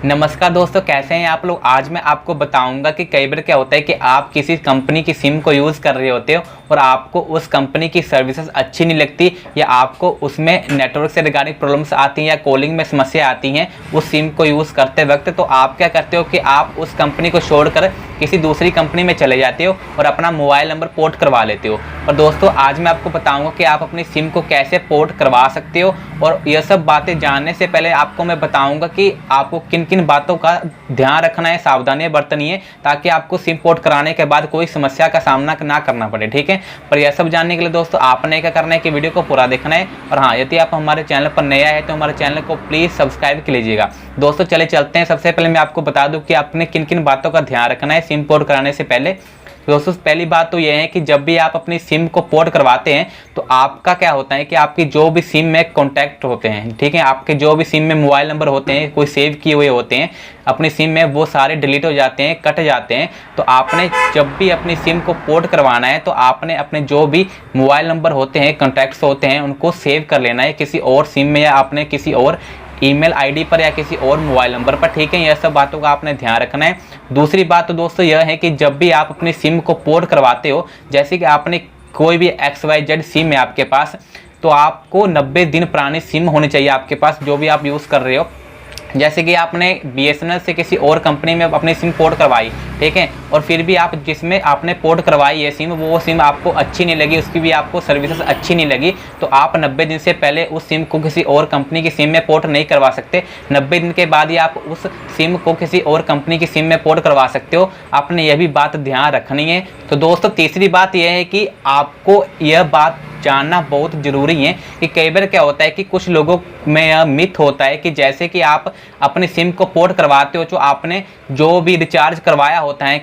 नमस्कार दोस्तों, कैसे हैं आप लोग। आज मैं आपको बताऊंगा कि कई बार क्या होता है कि आप किसी कंपनी की सिम को यूज़ कर रहे होते हो और आपको उस कंपनी की सर्विसेज अच्छी नहीं लगती या आपको उसमें नेटवर्क से रिगार्डिंग प्रॉब्लम्स आती हैं या कॉलिंग में समस्या आती हैं उस सिम को यूज़ करते वक्त। तो आप क्या करते हो कि आप उस कंपनी को छोड़कर किसी दूसरी कंपनी में चले जाते हो और अपना मोबाइल नंबर पोर्ट करवा लेते हो। और दोस्तों आज मैं आपको बताऊंगा कि आप अपनी सिम को कैसे पोर्ट करवा सकते हो। और यह सब बातें जानने से पहले आपको मैं बताऊंगा कि आपको किन किन बातों का ध्यान रखना है, सावधानियां बरतनी है, ताकि आपको सिम पोर्ट कराने के बाद कोई समस्या का सामना ना करना पड़े। ठीक है, पर यह सब जानने के लिए दोस्तों आपने क्या करना है कि वीडियो को पूरा देखना है। और हाँ, यदि आप हमारे चैनल पर नया है तो हमारे चैनल को प्लीज़ सब्सक्राइब कर लीजिएगा। दोस्तों चले चलते हैं। सबसे पहले मैं आपको बता दूं कि आपने किन किन बातों का ध्यान रखना है सिम पोर्ट कराने से पहले। दोस्तों पहली बात तो यह है कि जब भी आप अपनी सिम को पोर्ट करवाते हैं तो आपका क्या होता है कि आपकी जो भी सिम में कॉन्टैक्ट होते हैं, ठीक है, आपके जो भी सिम में मोबाइल नंबर होते हैं, कोई सेव किए हुए होते हैं अपनी सिम में, वो सारे डिलीट हो जाते हैं, कट जाते हैं। तो आपने जब भी अपनी सिम को पोर्ट करवाना है तो आपने अपने जो भी मोबाइल नंबर होते हैं, कॉन्टैक्ट्स होते हैं, उनको सेव कर लेना है किसी और सिम में या आपने किसी और ईमेल आईडी पर या किसी और मोबाइल नंबर पर। ठीक है, यह सब बातों का आपने ध्यान रखना है। दूसरी बात तो दोस्तों यह है कि जब भी आप अपनी सिम को पोर्ट करवाते हो, जैसे कि आपने कोई भी XYZ सिम है आपके पास, तो आपको 90 दिन पुरानी सिम होनी चाहिए आपके पास जो भी आप यूज़ कर रहे हो। जैसे कि आपने BSNL से किसी और कंपनी में अपनी सिम पोर्ट करवाई, ठीक है, और फिर भी आप जिसमें आपने पोर्ट करवाई ये सिम, वो सिम आपको अच्छी नहीं लगी, उसकी भी आपको सर्विसेज अच्छी नहीं लगी, तो आप 90 दिन से पहले उस सिम को किसी और कंपनी की सिम में पोर्ट नहीं करवा सकते। 90 दिन के बाद ही आप उस सिम को किसी और कंपनी की सिम में पोर्ट करवा सकते हो। आपने यह भी बात ध्यान रखनी है। तो दोस्तों तीसरी बात यह है कि आपको यह बात जानना बहुत ज़रूरी है कि कई बार क्या होता है कि कुछ लोगों में यह मिथ होता है कि जैसे कि आप अपनी सिम को पोर्ट करवाते हो, जो आपने जो भी रिचार्ज करवाया होता है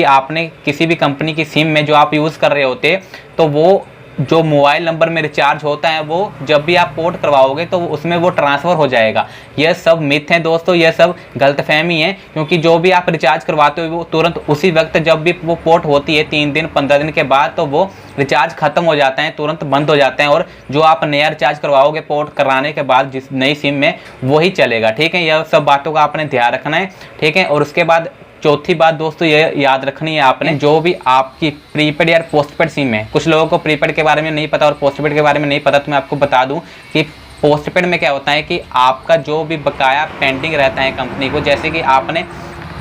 आपने किसी भी कंपनी की सिम में जो आप यूज़ कर रहे होते, तो वो जो मोबाइल नंबर में रिचार्ज होता है वो जब भी आप पोर्ट करवाओगे तो उसमें वो ट्रांसफ़र हो जाएगा। यह सब मिथ हैं दोस्तों, यह सब गलतफहमी है, क्योंकि जो भी आप रिचार्ज करवाते हो वो तुरंत उसी वक्त जब भी वो पोर्ट होती है 3 दिन 15 दिन के बाद, तो वो रिचार्ज खत्म हो जाता है, तुरंत बंद हो जाते हैं, और जो आप नया रिचार्ज करवाओगे पोर्ट कराने के बाद जिस नई सिम में वही चलेगा। ठीक है, यह सब बातों का आपने ध्यान रखना है। ठीक है, और उसके बाद चौथी बात दोस्तों ये याद रखनी है आपने, जो भी आपकी प्रीपेड या पोस्टपेड सिम है, कुछ लोगों को प्रीपेड के बारे में नहीं पता और पोस्टपेड के बारे में नहीं पता, तो मैं आपको बता दूं कि पोस्टपेड में क्या होता है कि आपका जो भी बकाया पेंडिंग रहता है कंपनी को, जैसे कि आपने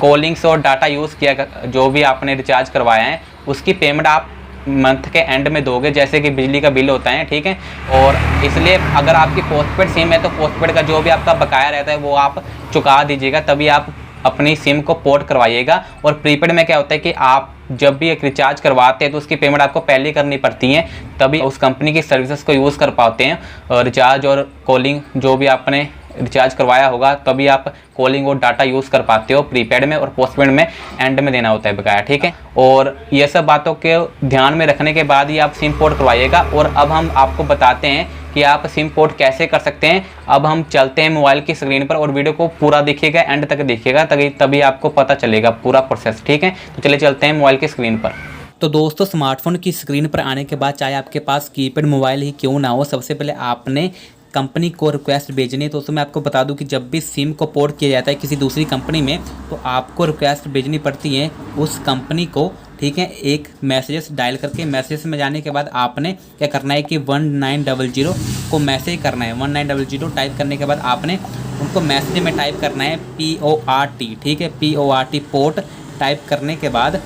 कॉलिंग्स और डाटा यूज़ किया, जो भी आपने रिचार्ज करवाया है उसकी पेमेंट आप मंथ के एंड में दोगे, जैसे कि बिजली का बिल होता है। ठीक है, और इसलिए अगर आपकी पोस्टपेड सिम है तो पोस्टपेड का जो भी आपका बकाया रहता है वो आप चुका दीजिएगा, तभी आप अपनी सिम को पोर्ट करवाइएगा। और प्रीपेड में क्या होता है कि आप जब भी एक रिचार्ज करवाते हैं तो उसकी पेमेंट आपको पहले करनी पड़ती है, तभी उस कंपनी की सर्विसेज को यूज़ कर पाते हैं। रिचार्ज और कॉलिंग जो भी आपने रिचार्ज करवाया होगा तभी आप कॉलिंग और डाटा यूज़ कर पाते हो प्रीपेड में, और पोस्टपेड में एंड में देना होता है बकाया। ठीक है, और ये सब बातों के ध्यान में रखने के बाद ही आप सिम पोर्ट करवाइएगा। और अब हम आपको बताते हैं कि आप सिम पोर्ट कैसे कर सकते हैं। अब हम चलते हैं मोबाइल की स्क्रीन पर और वीडियो को पूरा देखिएगा, एंड तक देखिएगा, तभी आपको पता चलेगा पूरा प्रोसेस। ठीक है, तो चलिए चलते हैं मोबाइल की स्क्रीन पर। तो दोस्तों स्मार्टफोन की स्क्रीन पर आने के बाद चाहे आपके पास कीपैड मोबाइल ही क्यों ना हो, सबसे पहले आपने कंपनी को रिक्वेस्ट भेजनी है। तो उसमें आपको बता दूं कि जब भी सिम को पोर्ट किया जाता है किसी दूसरी कंपनी में तो आपको रिक्वेस्ट भेजनी पड़ती है उस कंपनी को। ठीक है, एक मैसेजेस डायल करके, मैसेज में जाने के बाद आपने क्या करना है कि 1900 को मैसेज करना है। 1900 टाइप करने के बाद आपने उनको मैसेज में टाइप करना है PORT। ठीक है, PORT पोर्ट टाइप करने के बाद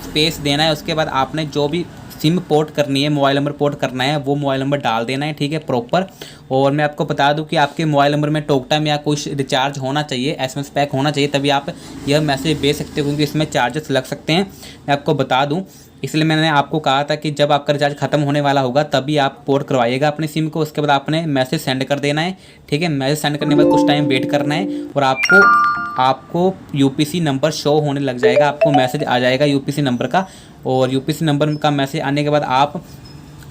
स्पेस देना है। उसके बाद आपने जो भी सिम पोर्ट करनी है, मोबाइल नंबर पोर्ट करना है, वो मोबाइल नंबर डाल देना है। ठीक है, प्रॉपर। और मैं आपको बता दूं कि आपके मोबाइल नंबर में टॉक टाइम या कुछ रिचार्ज होना चाहिए, SMS पैक होना चाहिए, तभी आप यह मैसेज भेज सकते हो, क्योंकि इसमें चार्जेस लग सकते हैं। मैं आपको बता दूं, इसलिए मैंने आपको कहा था कि जब आपका रिचार्ज खत्म होने वाला होगा तभी आप पोर्ट करवाइएगा अपनी सिम को। उसके बाद आपने मैसेज सेंड कर देना है। ठीक है, मैसेज सेंड करने के बाद कुछ टाइम वेट करना है और आपको UPC नंबर शो होने लग जाएगा, आपको मैसेज आ जाएगा UPC नंबर का। और UPC नंबर का मैसेज आने के बाद आप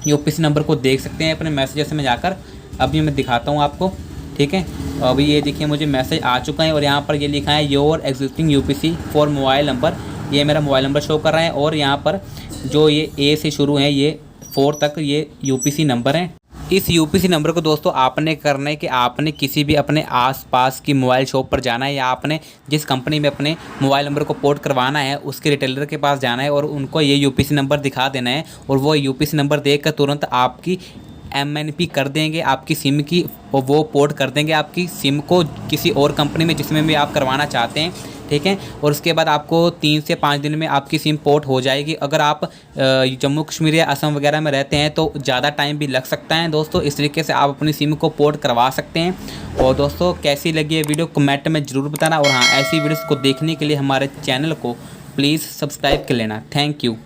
UPC नंबर को देख सकते हैं अपने मैसेजेस में जाकर। अभी मैं दिखाता हूँ आपको। ठीक है, अभी ये देखिए मुझे मैसेज आ चुका है और यहाँ पर ये लिखा है your existing UPC for mobile number. ये मेरा मोबाइल नंबर शो कर रहा है और यहाँ पर जो ये A से शुरू है ये 4 तक ये UPC नंबर है। इस यूपीसी नंबर को दोस्तों आपने करना है कि आपने किसी भी अपने आसपास की मोबाइल शॉप पर जाना है या आपने जिस कंपनी में अपने मोबाइल नंबर को पोर्ट करवाना है उसके रिटेलर के पास जाना है और उनको ये यूपीसी नंबर दिखा देना है और वो यूपीसी नंबर देखकर तुरंत आपकी MNP कर देंगे आपकी सिम की और वो पोर्ट कर देंगे आपकी सिम को किसी और कंपनी में जिसमें भी आप करवाना चाहते हैं, ठीक है। और उसके बाद आपको 3 से 5 दिन में आपकी सिम पोर्ट हो जाएगी। अगर आप जम्मू कश्मीर या असम वगैरह में रहते हैं तो ज़्यादा टाइम भी लग सकता है दोस्तों। इस तरीके से आप अपनी सिम को पोर्ट करवा सकते हैं। और दोस्तों कैसी लगी ये वीडियो कमेंट में ज़रूर बताना और हाँ, ऐसी वीडियोज़ को देखने के लिए हमारे चैनल को प्लीज़ सब्सक्राइब कर लेना। Thank you.